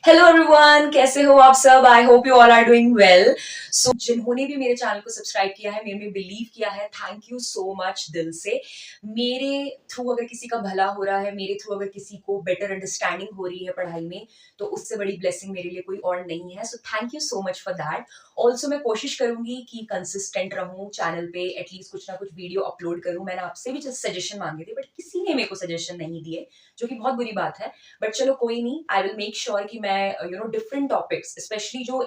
Hello everyone, कैसे हो आप सब? I hope you all are doing well. So जिन्होंने भी मेरे चैनल को सब्सक्राइब किया है, मेरे में बिलीव किया है, थैंक यू सो मच दिल से। मेरे थ्रू अगर किसी का भला हो रहा है, मेरे थ्रू अगर किसी को बेटर अंडरस्टैंडिंग हो रही है पढ़ाई में, तो उससे बड़ी ब्लेसिंग मेरे लिए कोई और नहीं है। So thank you so much for that. Also मैं कोशिश करूंगी कि कंसिस्टेंट रहूं चैनल पे, एटलीस्ट कुछ ना कुछ वीडियो अपलोड करूं। मैंने आपसे भी जस्ट सजेशन मांगे थे, बट किसी ने मेरे को सजेशन नहीं दिए, जो कि बहुत बुरी बात है। बट चलो कोई नहीं, आई विल मेक श्योर कि मैं डिफरेंट टॉपिक्स, स्पेशली जो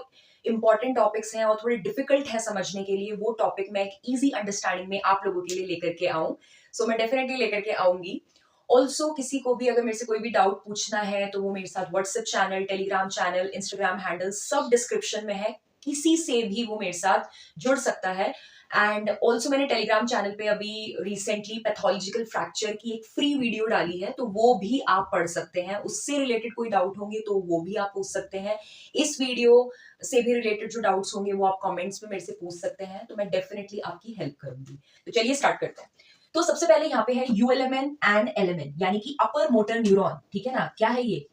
इंपॉर्टेंट टॉपिक्स हैं और थोड़े डिफिकल्ट है समझने के लिए, वो टॉपिक मैं एक इजी अंडरस्टैंडिंग में आप लोगों के लिए लेकर के आऊं। सो मैं डेफिनेटली लेकर के आऊंगी। ऑल्सो किसी को भी अगर मेरे से कोई भी डाउट पूछना है तो वो मेरे साथ WhatsApp channel, Telegram channel, Instagram handle सब डिस्क्रिप्शन में है। किसी से भी वो मेरे साथ जुड़ सकता है। एंड ऑल्सो मैंने टेलीग्राम चैनल पे अभी रिसेंटली पैथोलॉजिकल फ्रैक्चर की एक फ्री वीडियो डाली है, तो वो भी आप पढ़ सकते हैं। उससे रिलेटेड कोई डाउट होंगे तो वो भी आप पूछ सकते हैं। इस वीडियो से भी रिलेटेड जो डाउट्स होंगे वो आप कमेंट्स में मेरे से पूछ सकते हैं, तो मैं डेफिनेटली आपकी हेल्प करूंगी। तो चलिए स्टार्ट करते हैं। तो सबसे पहले यहाँ पे है यूएलएमएन एंड एलएमएन, यानी कि अपर मोटर न्यूरॉन। ठीक है ना? क्या है ये?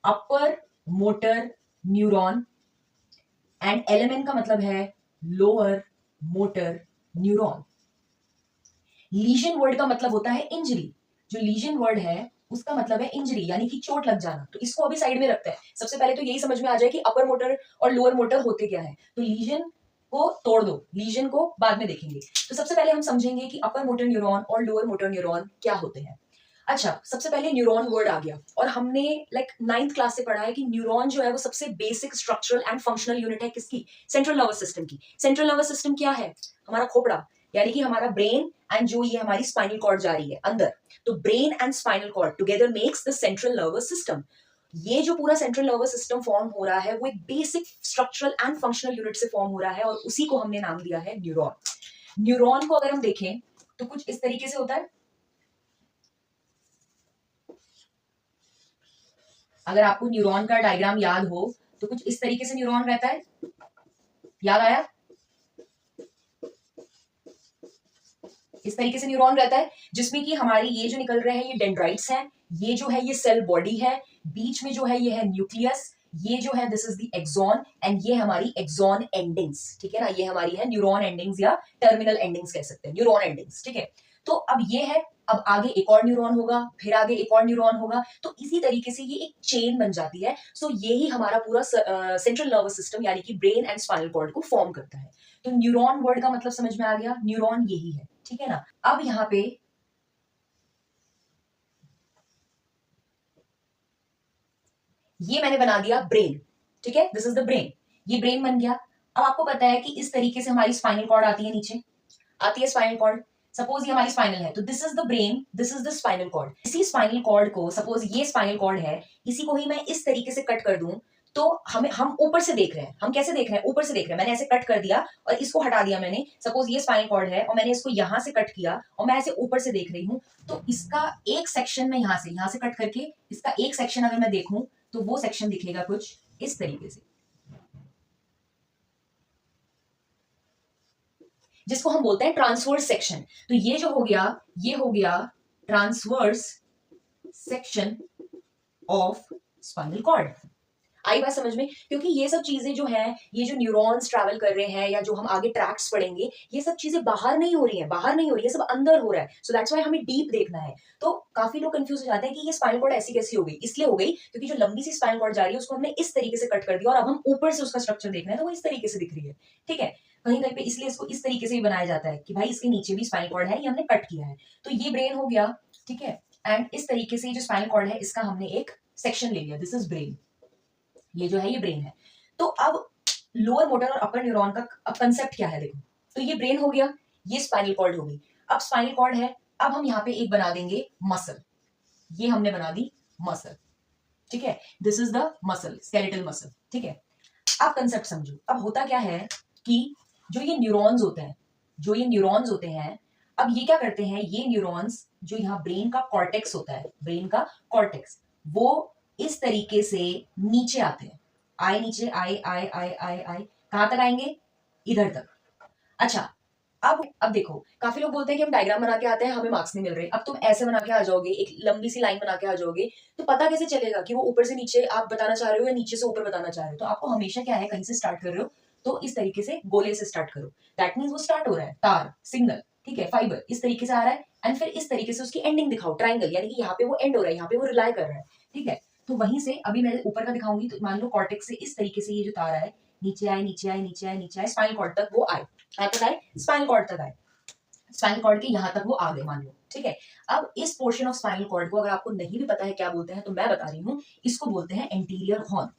Upper motor neuron. And LMN का मतलब है lower motor neuron. Lesion word का मतलब होता है इंजरी। जो लीजन वर्ड है उसका मतलब है इंजरी, यानी कि चोट लग जाना। तो इसको अभी साइड में रखते हैं। सबसे पहले तो यही समझ में आ जाए कि अपर मोटर और लोअर मोटर होते क्या है। तो लीजन को तोड़ दो, लीजन को बाद में देखेंगे। तो सबसे पहले हम समझेंगे कि अपर मोटर न्यूरॉन और लोअर मोटर न्यूरॉन क्या होते हैं। अच्छा, सबसे पहले न्यूरॉन वर्ड आ गया, और हमने लाइक 9th क्लास से पढ़ा है कि न्यूरॉन जो है वो सबसे basic structural and functional unit है। किसकी? सेंट्रल नर्वस सिस्टम की। सेंट्रल नर्वस सिस्टम क्या है? हमारा खोपड़ा, यानी कि हमारा ब्रेन एंड जो ये हमारी स्पाइनल कॉर्ड जा रही है अंदर। तो brain and spinal cord together makes the central nervous system. ये जो पूरा सेंट्रल नर्वस सिस्टम फॉर्म हो रहा है वो एक basic structural and functional unit से फॉर्म हो रहा है, और उसी को हमने नाम दिया है न्यूरॉन। न्यूरॉन को अगर हम देखें तो कुछ इस तरीके से होता है। अगर आपको न्यूरॉन का डायग्राम याद हो तो कुछ इस तरीके से न्यूरॉन रहता है। याद आया? इस तरीके से न्यूरॉन रहता है, जिसमें कि हमारी ये जो निकल रहे हैं ये डेंड्राइट्स हैं। ये जो है ये सेल बॉडी है। बीच में जो है ये है न्यूक्लियस। ये जो है this is the axon, and ये हमारी एक्सॉन एंडिंग्स। ठीक है ना? ये हमारी है न्यूरॉन एंडिंग्स या टर्मिनल एंडिंग्स कह सकते हैं, न्यूरॉन एंडिंग्स। ठीक है? तो अब ये है, अब आगे एक और न्यूरॉन होगा, फिर आगे एक और न्यूरॉन होगा। तो इसी तरीके से ये एक चेन बन जाती है। सो यही हमारा पूरा सेंट्रल नर्वस सिस्टम यानी कि ब्रेन एंड स्पाइनल कॉर्ड को फॉर्म करता है। तो न्यूरॉन वर्ड का मतलब समझ में आ गया, न्यूरॉन यही है। ठीक है ना? अब यहाँ पे ये मैंने बना दिया ब्रेन। ठीक है? This is the brain. ये ब्रेन बन गया। अब आपको पता है कि इस तरीके से हमारी स्पाइनल कॉर्ड आती है, नीचे आती है स्पाइनल कॉर्ड। सपोज ये हमारी स्पाइनल है, तो this is the brain, this is the spinal cord. इसी स्पाइनल कॉर्ड को, सपोज ये स्पाइनल कॉर्ड है, इसी को ही मैं इस तरीके से कट कर दूं, तो हम ऊपर से देख रहे हैं। हम कैसे देख रहे हैं? ऊपर से देख रहे हैं। मैंने ऐसे कट कर दिया और इसको हटा दिया मैंने। सपोज ये स्पाइनल कॉर्ड है और मैंने इसको यहां से कट किया और मैं ऐसे ऊपर से देख रही हूं, तो इसका एक सेक्शन में यहां से कट करके इसका एक सेक्शन अगर मैं देखूं तो वो सेक्शन दिखेगा कुछ इस तरीके से, जिसको हम बोलते हैं ट्रांसवर्स सेक्शन। तो ये जो हो गया, ये हो गया transverse section of spinal cord. आई बात समझ में? क्योंकि ये सब चीजें जो हैं, ये जो न्यूरॉन्स ट्रैवल कर रहे हैं या जो हम आगे ट्रैक्ट्स पढ़ेंगे, ये सब चीजें बाहर नहीं हो रही हैं, बाहर नहीं हो रही है, सब अंदर हो रहा है। सो दैट्स व्हाई हमें डीप देखना है। तो काफी लोग कंफ्यूज हो जाते हैं कि ये स्पाइनल कॉर्ड ऐसी कैसी हो गई। इसलिए हो गई क्योंकि जो लंबी सी स्पाइनल कॉर्ड जा रही है उसको हमने इस तरीके से कट कर दिया, और अब हम ऊपर से उसका स्ट्रक्चर देख रहे हैं तो वो इस तरीके से दिख रही है। ठीक है? कहीं कहीं पे इसलिए इसको इस तरीके से भी बनाया जाता है कि भाई इसके नीचे भी स्पाइनल कॉर्ड है, ये हमने कट किया है। तो ये ब्रेन हो गया। ठीक है? एंड इस तरीके से जो स्पाइनल कॉर्ड है इसका हमने एक सेक्शन ले लिया, दिस इज ब्रेन। ये जो है ये ब्रेन है। तो अब लोअर मोटर और अपर न्यूरॉन का अब कंसेप्ट क्या है देखो। तो ये ब्रेन हो गया, ये स्पाइनल कॉर्ड हो गई। अब स्पाइनल कॉर्ड है, अब हम यहाँ पे एक बना देंगे मसल। ये हमने बना दी मसल। ठीक है? This is the muscle, skeletal muscle. ठीक है? अब कंसेप्ट समझो। अब होता क्या है कि जो ये न्यूरॉन्स होते हैं, जो ये न्यूरॉन्स होते हैं, अब ये क्या करते हैं, ये न्यूरॉन्स जो यहाँ ब्रेन का कॉर्टेक्स होता है, ब्रेन का कॉर्टेक्स, वो इस तरीके से नीचे आते हैं। आए नीचे, आए आए आए आए आए, कहां तक आएंगे? इधर तक। अच्छा, अब देखो, काफी लोग बोलते हैं कि हम डायग्राम बना के आते हैं, हमें मार्क्स नहीं मिल रहे। अब तुम ऐसे बना के आ जाओगे, एक लंबी सी लाइन बना के आ जाओगे, तो पता कैसे चलेगा कि वो ऊपर से नीचे आप बताना चाह रहे हो या नीचे से ऊपर बताना चाह रहे हो? तो आपको हमेशा क्या है, कहीं से स्टार्ट कर रहे हो तो इस तरीके से गोले से स्टार्ट करो। दैट मीन्स वो स्टार्ट हो रहा है तार, सिग्नल, ठीक है, फाइबर इस तरीके से आ रहा है, एंड फिर इस तरीके से उसकी एंडिंग दिखाओ, ट्राइंगल, यानी कि यहाँ पे वो एंड हो रहा है, यहाँ पे वो रिलाई कर रहा है, ठीक है। तो वहीं से अभी मैं ऊपर का दिखाऊंगी, तो मान लो कॉर्टेक्स से इस तरीके से ये जो तार है, नीचे आए नीचे आए नीचे आए नीचे आए, स्पाइनल कॉर्ड तक वो आए, तक आए, स्पाइनल कॉर्ड तक आए, स्पाइनल कॉर्ड के यहाँ तक वो आ गए मान लो, ठीक है। अब इस पोर्शन ऑफ स्पाइनल कॉर्ड को अगर आपको नहीं भी पता है क्या बोलते हैं, तो मैं बता रही हूँ, इसको बोलते हैं एंटीरियर हॉर्न।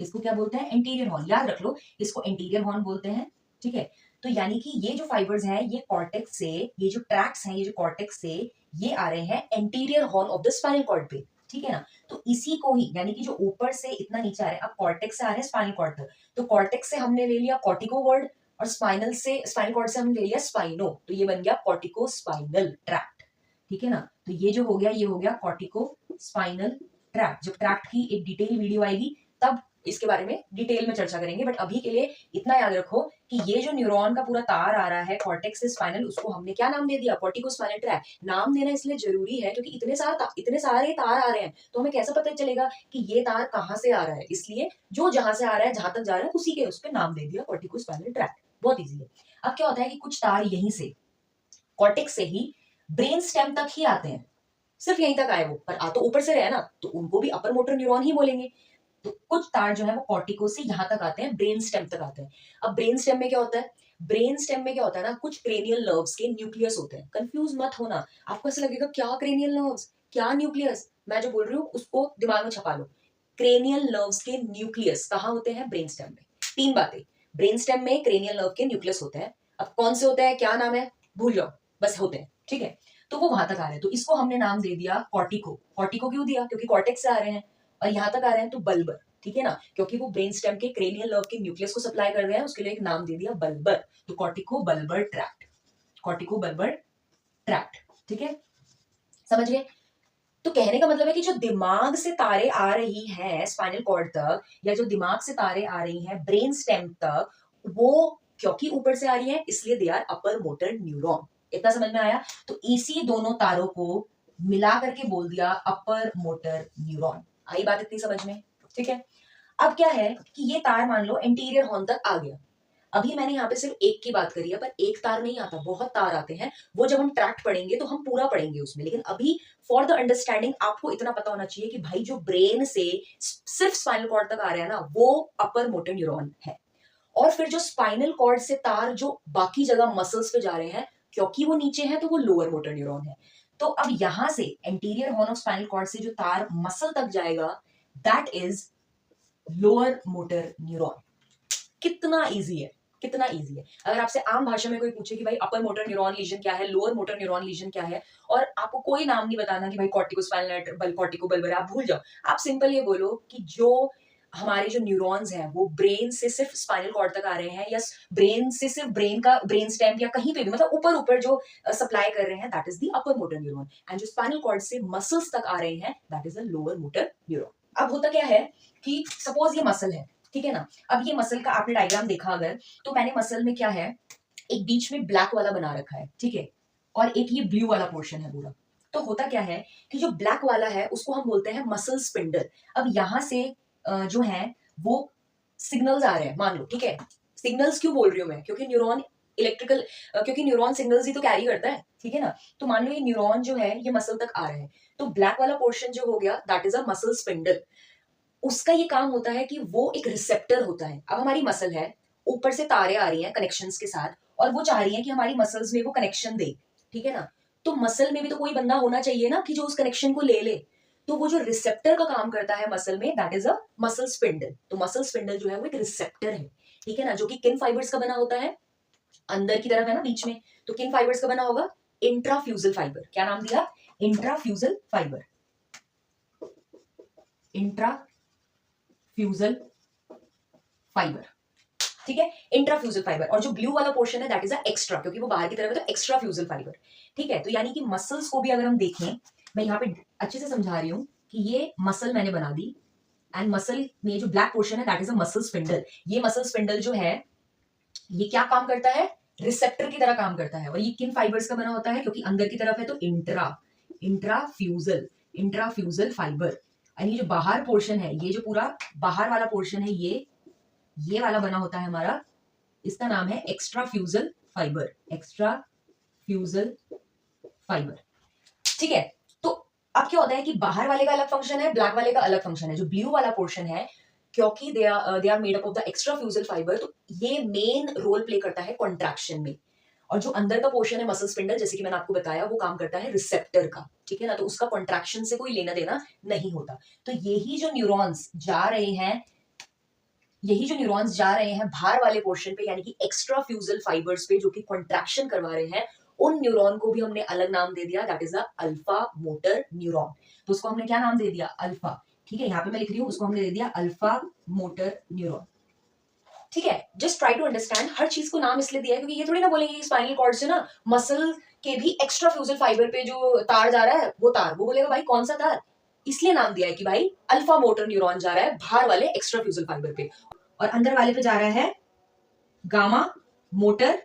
इसको क्या बोलते हैं? एंटीरियर हॉर्न, याद रख लो, इसको एंटीरियर हॉर्न बोलते हैं, ठीक है। तो यानी कि ये जो फाइबर्स हैं, ये कॉर्टेक्स से, ये जो ट्रैक्ट्स हैं, ये जो कॉर्टेक्स से ये आ रहे हैं anterior horn of the spinal cord पे, ठीक है ना। तो इसी को ही, यानी कि जो ऊपर से इतना नीचे आ रहे हैं, अब कॉर्टेक्स से आ रहे हैं स्पाइनल कॉर्ड तक, तो कॉर्टेक्स से हमने ले लिया कॉर्टिको वर्ड, और स्पाइनल कॉर्ड से हमने ले लिया स्पाइनो, तो ये बन गया कॉर्टिको स्पाइनल ट्रैक्ट, ठीक है ना। तो ये जो हो गया, ये हो गया कॉर्टिको स्पाइनल ट्रैक्ट। जब ट्रैक्ट की एक डिटेल वीडियो आएगी तब इसके बारे में डिटेल में चर्चा करेंगे, बट अभी के लिए इतना याद रखो कि ये जो न्यूरॉन का पूरा तार आ रहा है कॉर्टेक्स से स्पाइनल, उसको हमने क्या नाम दे दिया? Cortico spinal tract. नाम देना इसलिए जरूरी है क्योंकि इतने सारे तार आ रहे हैं, तो हमें कैसे पता चलेगा कि ये तार कहाँ से आ रहा है? इसलिए जो जहां से आ रहा है, जहां तक जा रहा है, उसी के उस पर नाम दे दिया कॉर्टिको स्पाइनल ट्रैक्ट। बहुत ईजी है। अब क्या होता है कि कुछ तार यहीं से, कॉर्टेक्स से ही ब्रेन स्टेम तक ही आते हैं, सिर्फ यहीं तक आए वो, पर आ तो ऊपर से रहे ना, तो उनको भी अपर मोटर न्यूरॉन ही बोलेंगे। तो कुछ तार जो है वो कॉर्टिको से यहां तक आते हैं, ब्रेन स्टेम तक आते हैं। अब ब्रेन स्टेम में क्या होता है? ब्रेन स्टेम में क्या होता है ना, कुछ क्रेनियल नर्व्स के न्यूक्लियस होते हैं। कंफ्यूज मत होना, आपको ऐसा लगेगा क्या क्रेनियल नर्व्स, क्या न्यूक्लियस, मैं जो बोल रही हूँ उसको दिमाग में छपा लो। क्रेनियल नर्व्स के न्यूक्लियस कहाँ होते हैं? ब्रेन स्टेम में। तीन बातें, ब्रेन स्टेम में क्रेनियल नर्व के न्यूक्लियस होते हैं। अब कौन से होते हैं, क्या नाम है, भूल जाओ, बस होते हैं, ठीक है। तो वो वहां तक आ रहे हैं, तो इसको हमने नाम दे दिया कॉर्टिको। कॉर्टिको क्यों दिया? क्योंकि कॉर्टेक्स से आ रहे हैं और यहां तक आ रहे हैं, तो बल्बर, ठीक है ना, क्योंकि वो ब्रेन स्टेम के क्रेनियल नर्व के न्यूक्लियस को सप्लाई कर रहे हैं, उसके लिए एक नाम दे दिया बल्बर, तो cortico bulbar tract, cortico bulbar tract, ठीक है, समझ गए। तो कहने का मतलब है कि जो दिमाग से तारे आ रही हैं स्पाइनल कॉर्ड तक, या जो दिमाग से तारे आ रही हैं ब्रेन स्टेम तक, वो क्योंकि ऊपर से आ रही है इसलिए they are upper motor neuron. इतना समझ में आया? तो इसी दोनों तारों को मिला करके बोल दिया अपर मोटर न्यूरॉन। आई बात इतनी समझ में? ठीक है। अब क्या है कि ये तार मान लो एंटीरियर हॉर्न तक आ गया। अभी मैंने यहाँ पे सिर्फ एक की बात करी है, पर एक तार नहीं आता, बहुत तार आते हैं। वो जब हम ट्रैक्ट पढ़ेंगे तो हम पूरा पढ़ेंगे उसमें, लेकिन अभी फॉर द अंडरस्टैंडिंग आपको इतना पता होना चाहिए कि भाई जो ब्रेन से सिर्फ स्पाइनल कॉर्ड तक आ रहा है ना, वो अपर मोटर न्यूरॉन है। और फिर जो स्पाइनल कॉर्ड से तार जो बाकी जगह मसल्स पे जा रहे हैं, क्योंकि वो नीचे है तो वो लोअर मोटर न्यूरॉन है। तो अब यहां से anterior horn of spinal cord से जो तार मसल तक जाएगा, that is lower motor neuron. कितना इजी है, कितना इजी है। अगर आपसे आम भाषा में कोई पूछे कि भाई अपर मोटर न्यूरॉन लीजन क्या है, लोअर मोटर न्यूरॉन लीजन क्या है, और आपको कोई नाम नहीं बताना कि भाई कॉर्टिको स्पाइनल कॉर्टिको बल्बर, आप भूल जाओ। आप सिंपल ये बोलो कि जो हमारे जो न्यूरॉन्स हैं वो ब्रेन से सिर्फ स्पाइनल कॉर्ड तक आ रहे हैं, या ब्रेन से सिर्फ ब्रेन का ब्रेन स्टेम या कहीं पे भी, मतलब ऊपर ऊपर जो सप्लाई कर रहे हैं, that is the upper motor neuron. And जो स्पाइनल कॉर्ड से मसल्स तक आ रहे हैं, that is the lower motor neuron. अब होता क्या है कि सपोज ये मसल है, ठीक है ना। अब ये मसल का आपने डायग्राम देखा अगर, तो मैंने मसल में क्या है, एक बीच में ब्लैक वाला बना रखा है, ठीक है, और एक ये ब्लू वाला पोर्शन है पूरा। तो होता क्या है कि जो ब्लैक वाला है उसको हम बोलते हैं मसल स्पिंडल। अब यहां से जो है वो सिग्नल्स आ रहे हैं मान लो, ठीक है। सिग्नल्स क्यों बोल रही हूँ मैं? क्योंकि न्यूरॉन इलेक्ट्रिकल, क्योंकि न्यूरॉन सिग्नल्स ही तो कैरी करता है, ठीक है ना। तो मान लो ये न्यूरॉन जो है ये मसल तक आ रहा है, तो ब्लैक वाला पोर्शन जो हो गया that is a muscle spindle. उसका ये काम होता है कि वो एक रिसेप्टर होता है। अब हमारी मसल है, ऊपर से तारे आ रही हैं कनेक्शंस के साथ, और वो चाह रही हैं कि हमारी मसल्स में वो कनेक्शन दे, ठीक है ना। तो मसल में भी तो कोई बंदा होना चाहिए ना कि जो उस कनेक्शन को ले ले। तो वो जो रिसेप्टर का काम करता है मसल में, that is a muscle spindle. तो मसल स्पिंडल जो है वो एक रिसेप्टर है, ठीक है ना, जो कि किन फाइबर्स का बना होता है, अंदर की तरफ है ना बीच में, तो किन फाइबर्स का बना होगा? Intrafusal fibre. क्या नाम दिया? इंट्राफ्यूजल फाइबर, इंट्राफ्यूजल फाइबर, ठीक है, इंट्राफ्यूजल फाइबर। और जो ब्लू वाला पोर्शन है दैट इज अ एक्स्ट्रा, क्योंकि वो बाहर की तरफ है, तो एक्स्ट्रा फ्यूजल फाइबर, ठीक है। तो यानी कि मसल्स को भी अगर हम देखें, मैं यहाँ पे अच्छे से समझा रही हूँ कि ये मसल मैंने बना दी, एंड मसल में जो ब्लैक पोर्शन है that is a muscle spindle. ये मसल स्पिंडल जो है ये क्या काम करता है? रिसेप्टर की तरह काम करता है। और ये किन फाइबर्स का बना होता है? क्योंकि अंदर की तरफ है तो इंट्राफ्यूजल फाइबर। यानी जो बाहर पोर्शन है, ये जो पूरा बाहर वाला पोर्शन है, ये वाला बना होता है हमारा, इसका नाम है एक्स्ट्राफ्यूजल फाइबर। एक्स्ट्राफ्यूजल फाइबर, ठीक है। तो अब क्या होता है कि बाहर वाले का अलग फंक्शन है, ब्लैक वाले का अलग फंक्शन है। जो ब्लू वाला पोर्शन है, क्योंकि they are made up of the extrafusal fibre, तो ये मेन रोल प्ले करता है कॉन्ट्रैक्शन में। और जो अंदर का पोर्शन है मसल स्पिंडल, जैसे कि मैंने आपको बताया, वो काम करता है रिसेप्टर का, ठीक है ना। तो उसका कॉन्ट्रैक्शन से कोई लेना देना नहीं होता। तो यही जो न्यूरॉन्स जा रहे हैं बाहर वाले पोर्शन पे, यानी कि एक्स्ट्राफ्यूजल फाइबर्स पे, जो कि कॉन्ट्रैक्शन करवा रहे हैं, उन न्यूरॉन को भी हमने अलग नाम दे दिया, that is a alpha motor neuron. तो उसको हमने क्या नाम दे दिया? अल्फा, ठीक है। यहाँ पे मैं लिख रही हूँ, उसको हमने दे दिया अल्फा मोटर न्यूरॉन, ठीक है। जस्ट ट्राई टू अंडरस्टैंड, हर चीज को नाम इसलिए दिया है क्योंकि ये थोड़ी ना बोलेंगे स्पाइनल कॉर्ड से ना मसल के भी एक्स्ट्रा फ्यूजल फाइबर पे जो तार जा रहा है वो तार, वो बोलेगा भाई कौन सा तार, इसलिए नाम दिया है कि भाई अल्फा मोटर न्यूरॉन जा रहा है बाहर वाले एक्स्ट्रा फ्यूजल फाइबर पे, और अंदर वाले पे जा रहा है gamma motor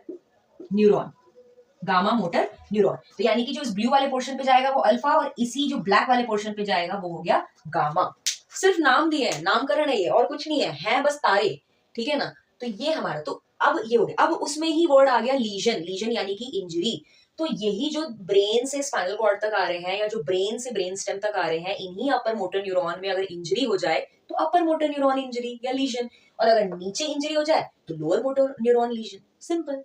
neuron. Gamma motor neuron, तो यानी कि जो इस ब्लू वाले पोर्शन पे जाएगा वो अल्फा, और इसी जो ब्लैक वाले पोर्शन पे जाएगा वो हो गया गामा। सिर्फ नाम दिए हैं, नामकरण है ये, और कुछ नहीं है बस तारे, ठीक है ना। तो ये हमारा, तो अब ये हो गया। अब उसमें ही वर्ड आ गया लीजन यानी कि इंजरी। तो यही जो ब्रेन से स्पाइनल कॉर्ड तक आ रहे हैं, या जो ब्रेन से ब्रेन स्टेम तक आ रहे हैं, इन्हीं अपर मोटर न्यूरॉन में अगर इंजरी हो जाए तो अपर मोटर न्यूरॉन इंजरी या लीजन, और अगर नीचे इंजरी हो जाए तो lower motor neuron legion, simple,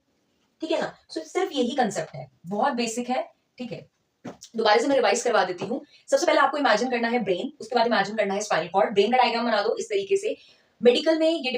ठीक है ना। सो सिर्फ यही कंसेप्ट है, बहुत बेसिक है, ठीक है। दोबारा से मैं रिवाइज करवा देती हूँ। सबसे पहले आपको इमेजिन करना है ब्रेन, उसके बाद इमेजिन करना है स्पाइनल कॉर्ड। ब्रेन का डायग्राम बना दो इस तरीके से। मेडिकल में ये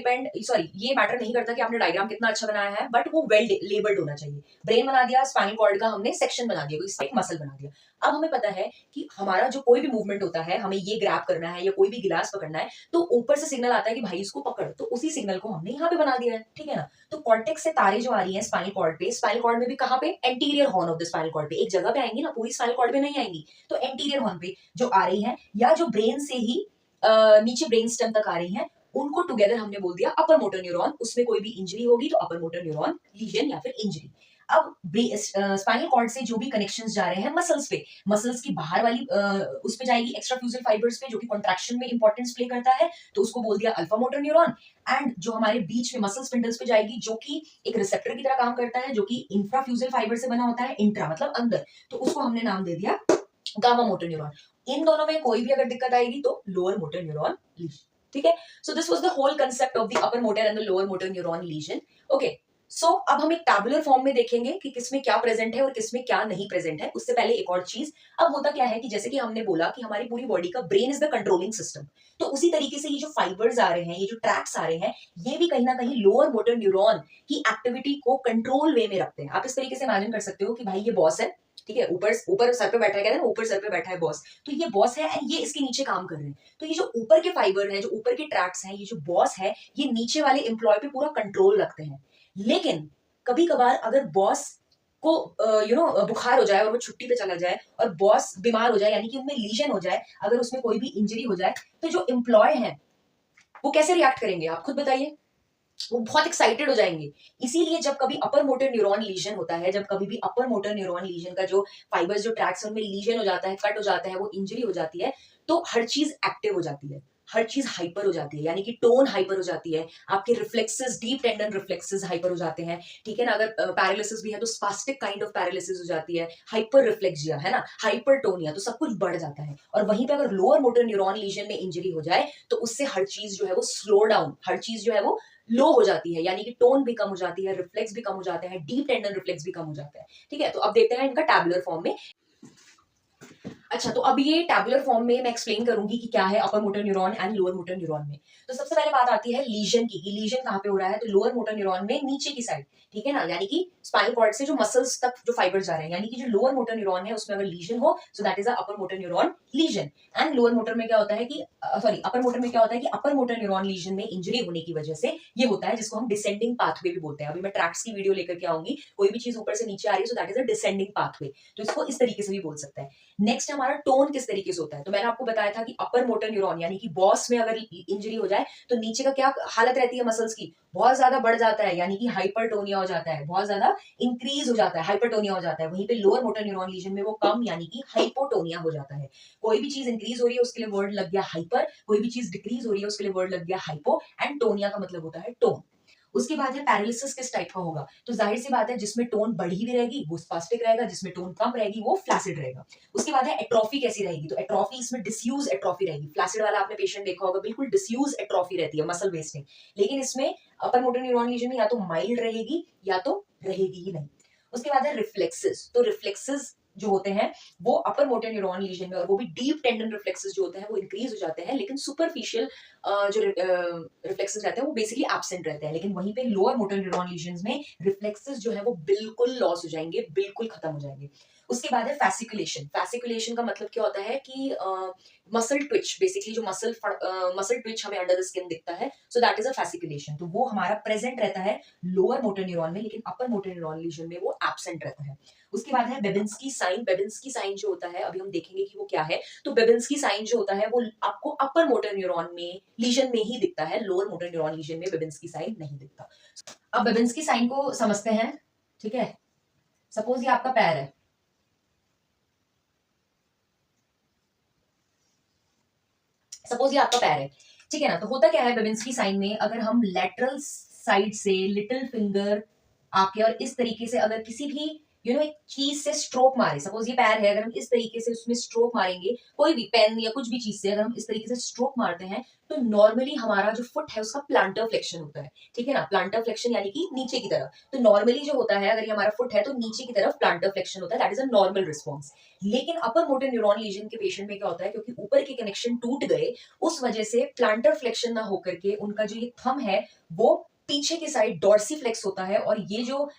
मैटर नहीं करता कि आपने डायग्राम कितना अच्छा बनाया है, बट वो वेल लेबल्ड होना चाहिए। ब्रेन बना दिया, स्पाइनल कॉर्ड का हमने सेक्शन बना दिया, कोई मसल बना दिया। अब हमें पता है कि हमारा जो कोई भी मूवमेंट होता है, हमें ये ग्रैब करना है या कोई भी गिलास पकड़ना है, तो ऊपर से सिग्नल आता है कि भाई इसको पकड़, तो उसी सिग्नल को हमने यहाँ पे बना दिया है, ठीक है ना। तो कॉर्टेक्स से तारे जो आ रही है स्पाइनल कॉर्ड पे, स्पाइनल कॉर्ड में भी कहाँ पे? Anterior horn of the spinal cord पे, एक जगह पे आएंगी ना, पूरी स्पाइनल कॉर्ड पे नहीं आएंगी, तो एंटीरियर हॉर्न पे जो आ रही है, या जो ब्रेन से ही नीचे ब्रेन स्टेम तक आ रही है, उनको टुगेदर हमने बोल दिया अपर मोटर न्यूरॉन। उसमें कोई भी इंजरी होगी तो अपर मोटर न्यूरॉन लीजन या फिर इंजरी। अब स्पाइनल कॉर्ड से जो भी कनेक्शंस जा रहे हैं मसल्स पे, मसल्स की बाहर वाली उस पे जाएगी एक्स्ट्राफ्यूजल फाइबर्स पे, जो कि कॉन्ट्रैक्शन में इंपॉर्टेंस प्ले करता है, तो उसको बोल दिया अल्फा मोटर न्यूरॉन। एंड जो हमारे बीच में मसल स्पिंडल्स पे जाएगी, जो कि एक रिसेप्टर की तरह काम करता है, जो कि इंफ्राफ्यूजल फाइबर से बना होता है, इंट्रा मतलब अंदर, तो उसको हमने नाम दे दिया गामा मोटर न्यूरॉन। इन दोनों में कोई भी अगर दिक्कत आएगी तो लोअर मोटर न्यूरॉन लीजन, ठीक है। So this was the whole concept of the upper motor and the lower motor neuron lesion, okay. So अब हम एक टैबुलर फॉर्म में देखेंगे कि किसमें क्या प्रेजेंट है और किसमें क्या नहीं प्रेजेंट है। उससे पहले एक और चीज, अब होता क्या है कि जैसे कि हमने बोला कि हमारी पूरी बॉडी का brain is the controlling system, तो उसी तरीके से ये जो फाइबर्स आ रहे हैं, ये जो ट्रैक्स आ रहे हैं, ये भी कहीं ना कहीं लोअर मोटर न्यूरॉन की एक्टिविटी को कंट्रोल वे में रखते हैं। आप इस तरीके से इमेजिन कर सकते हो कि भाई ये बॉस है, ठीक है, ऊपर ऊपर सर पे बैठा है, कहते हैं ऊपर सर पे बैठा है बॉस, तो ये बॉस है एंड ये इसके नीचे काम कर रहे हैं। तो ये जो ऊपर के फाइबर हैं, जो ऊपर के ट्रैक्स हैं, ये जो बॉस है, ये नीचे वाले एम्प्लॉय पे पूरा कंट्रोल रखते हैं। लेकिन कभी कभार अगर बॉस को बुखार हो जाए और वो छुट्टी पे चला जाए, और बॉस बीमार हो जाए, यानी कि उनमें लीजन हो जाए, अगर उसमें कोई भी इंजरी हो जाए, तो जो एम्प्लॉय है वो कैसे रिएक्ट करेंगे आप खुद बताइए? वो बहुत एक्साइटेड हो जाएंगे। इसीलिए जब कभी अपर मोटर न्यूरॉन लीजन होता है, जब कभी भी अपर मोटर न्यूरॉन लीजन का जो फाइबर्स, जो ट्रैक्स उनमें लीजन हो जाता है, कट हो जाता है, वो इंजरी हो जाती है, तो हर चीज एक्टिव हो जाती है, हर चीज हाइपर हो जाती है, यानी कि टोन हाइपर हो जाती है, आपके reflexes, deep tendon reflexes hyper हो जाते हैं, ठीक है ना। अगर पैरालिसिस भी है तो स्पास्टिक काइंड ऑफ पैरालिसिस हो जाती है, हाइपर रिफ्लेक्सिया है ना, हाइपरटोनिया, तो सब कुछ बढ़ जाता है। और वहीं पे अगर लोअर मोटर न्यूरॉन लीजन में इंजरी हो जाए तो उससे हर चीज जो है वो स्लो डाउन, हर चीज जो है वो लो हो जाती है, यानी कि टोन भी कम हो जाती है, रिफ्लेक्स भी कम हो जाते हैं, डीप टेंडन रिफ्लेक्स भी कम हो जाता है, ठीक है। तो अब देखते हैं इनका टैबुलर फॉर्म में। अच्छा, तो अब ये टैबुलर फॉर्म में मैं एक्सप्लेन करूंगी कि क्या है अपर motor neuron and lower motor neuron में। तो सबसे पहले बात आती है लीजन की, कि लीजन कहाँ पे हो रहा है, तो लोअर मोटर न्यूरॉन में नीचे की साइड, ठीक है ना, यानी कि स्पाइनल कॉर्ड से जो मसल्स तक जो फाइबर जा रहे हैं, यानी कि जो लोअर मोटर न्यूरॉन है उसमें अगर लीजन हो, so that is a upper motor neuron legion. And lower motor में क्या होता है कि सॉरी, अपर मोटर में क्या होता है कि अपर मोटर न्यूरॉन लीजन में इंजरी होने की वजह से ये होता है, जिसको हम डिसेंडिंग पाथवे भी बोलते हैं। अभी मैं ट्रैक्स की वीडियो लेकर के आऊंगी, कोई भी चीज ऊपर से नीचे आ रही है, so that is a descending pathway, तो इसको इस तरीके से भी बोल सकते हैं। नेक्स्ट हमारा टोन किस तरीके से होता है। तो मैंने आपको बताया था कि अपर मोटर न्यूरॉन यानी कि बॉस में अगर इंजरी हो जाए तो नीचे का क्या हालत रहती है मसल्स की, बहुत ज्यादा बढ़ जाता है यानी कि हाइपरटोनिया हो जाता है, बहुत ज्यादा इंक्रीज हो जाता है, हाइपरटोनिया हो जाता है। वहीं पे लोअर मोटर न्यूरॉन लीजन में वो कम यानी कि हाइपोटोनिया हो जाता है। कोई भी चीज इंक्रीज हो रही है उसके लिए वर्ड लग गया हाइपर, कोई भी चीज डिक्रीज हो रही है उसके लिए वर्ड लग गया हाइपो, एंड टोनिया का मतलब होता है टोन। उसके बाद है पैरालिसिस किस टाइप का होगा, तो जाहिर सी बात है जिसमें टोन बढ़ी हुई रहेगी वो स्पास्टिक रहेगा, जिसमें टोन कम रहेगी वो फ्लैसिड रहेगा। उसके बाद है एट्रोफी कैसी रहेगी, तो एट्रोफी इसमें डिसयूज एट्रोफी रहेगी। फ्लैसिड वाला आपने पेशेंट देखा होगा, बिल्कुल डिसयूज एट्रोफी रहती है, मसल वेस्टिंग। लेकिन इसमें अपर मोटर न्यूरॉन लीजन में या तो माइल्ड रहेगी या तो रहेगी ही नहीं। उसके बाद है रिफ्लेक्सेस, तो रिफ्लेक्सेस जो होते हैं वो अपर मोटर न्यूरॉन लीजन में, और वो भी डीप टेंडन रिफ्लेक्सेस जो होते हैं वो इंक्रीज हो जाते हैं, लेकिन सुपरफिशियल जो रिफ्लेक्सेस रहते हैं वो बेसिकली एब्सेंट रहते हैं। लेकिन वहीं पे लोअर मोटर न्यूरॉन लीजन्स में रिफ्लेक्सेस जो है वो बिल्कुल लॉस हो जाएंगे, बिल्कुल खत्म हो जाएंगे। उसके बाद है फैसिकुलेशन। फैसिकुलेशन का मतलब क्या होता है कि मसल ट्विच, बेसिकली जो मसल ट्विच हमें अंडर द स्किन दिखता है, सो दैट इज अ फैसिकुलेशन। तो वो हमारा प्रेजेंट रहता है लोअर मोटर न्यूरॉन में, लेकिन अपर मोटर न्यूरॉन लीजन में वो एब्सेंट रहता है। उसके बाद है बेबिंस्की साइन। बेबिंस्की साइन जो होता है अभी हम देखेंगे कि वो क्या है। तो बेबिंस्की साइन जो होता है वो आपको अपर मोटर न्यूरॉन में लीजन में ही दिखता है, लोअर मोटर न्यूरॉन लीजन में बेबिंस्की साइन नहीं दिखता। अब बेबिंस्की साइन को समझते हैं, ठीक है। सपोज ये आपका पैर है, सपोज ये आपका पैर है, ठीक है ना। तो होता क्या है बेबिंस्की साइन में, अगर हम लेटरल साइड से लिटिल फिंगर आके और इस तरीके से अगर किसी भी एक चीज से स्ट्रोक मारे, सपोज ये पैर है, अगर हम इस तरीके से उसमें स्ट्रोक मारेंगे, कोई भी पेन या कुछ भी चीज से अगर हम इस तरीके से स्ट्रोक मारते हैं, तो नॉर्मली हमारा जो फुट है उसका प्लांटर फ्लेक्शन होता है, ठीक है ना। प्लांटर फ्लेक्शन यानी कि नीचे की तरफ। तो नॉर्मली जो होता है, अगर ये हमारा फुट है तो नीचे की तरफ प्लांटर फ्लेक्शन होता है, that is a normal response. लेकिन अपर मोटर न्यूरॉन लीजन के पेशेंट में क्या होता है, क्योंकि ऊपर के कनेक्शन टूट गए, उस वजह से प्लांटर फ्लेक्शन ना होकर के उनका जो ये थंब है वो पीछे की साइड डॉर्सीफ्लेक्स होता है, और ये जो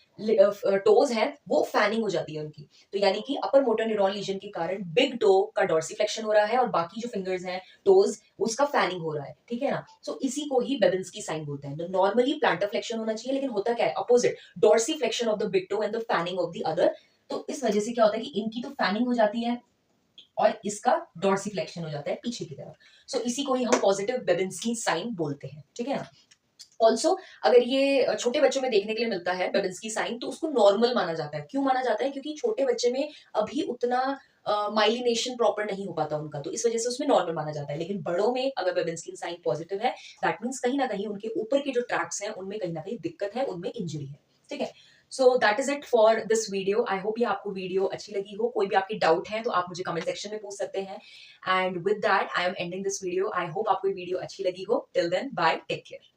टोज है वो फैनिंग हो जाती है उनकी। तो यानी कि अपर मोटर न्यूरॉन लीजन के कारण बिग टो का डॉर्सीफ्लेक्शन हो रहा है और बाकी जो फिंगर्स हैं टोज उसका फैनिंग हो रहा है, ठीक है ना। सो इसी को ही बेबिंस्की साइन बोलते हैं। तो नॉर्मली प्लांटर फ्लेक्शन होना चाहिए, लेकिन होता क्या है opposite, dorsiflexion of the big toe and the fanning of the other. तो इस वजह से क्या होता है कि इनकी तो फैनिंग हो जाती है और इसका डॉर्सीफ्लेक्शन हो जाता है पीछे की तरफ। सो इसी को ही हम पॉजिटिव बेबिंस्की साइन बोलते हैं, ठीक है ना। ऑल्सो अगर ये छोटे बच्चों में देखने के लिए मिलता है बेबिंस्की साइन, तो उसको नॉर्मल माना जाता है। क्यों माना जाता है, क्योंकि छोटे बच्चे में अभी उतना माइलिनेशन प्रॉपर नहीं हो पाता उनका, तो इस वजह से उसमें नॉर्मल माना जाता है। लेकिन बड़ों में अगर बेबिंस्की साइन पॉजिटिव है, दैट मीन्स कहीं ना कहीं उनके ऊपर के जो ट्रैक्स हैं उनमें कहीं ना कहीं दिक्कत है, उनमें इंजरी है, ठीक है। So that is it for this video. I hope ये आपको वीडियो अच्छी लगी हो। कोई भी आपके डाउट है तो आप मुझे कमेंट सेक्शन में पूछ सकते हैं। And with that I am ending this video. I hope आपको वीडियो अच्छी लगी हो। Till then bye, take care.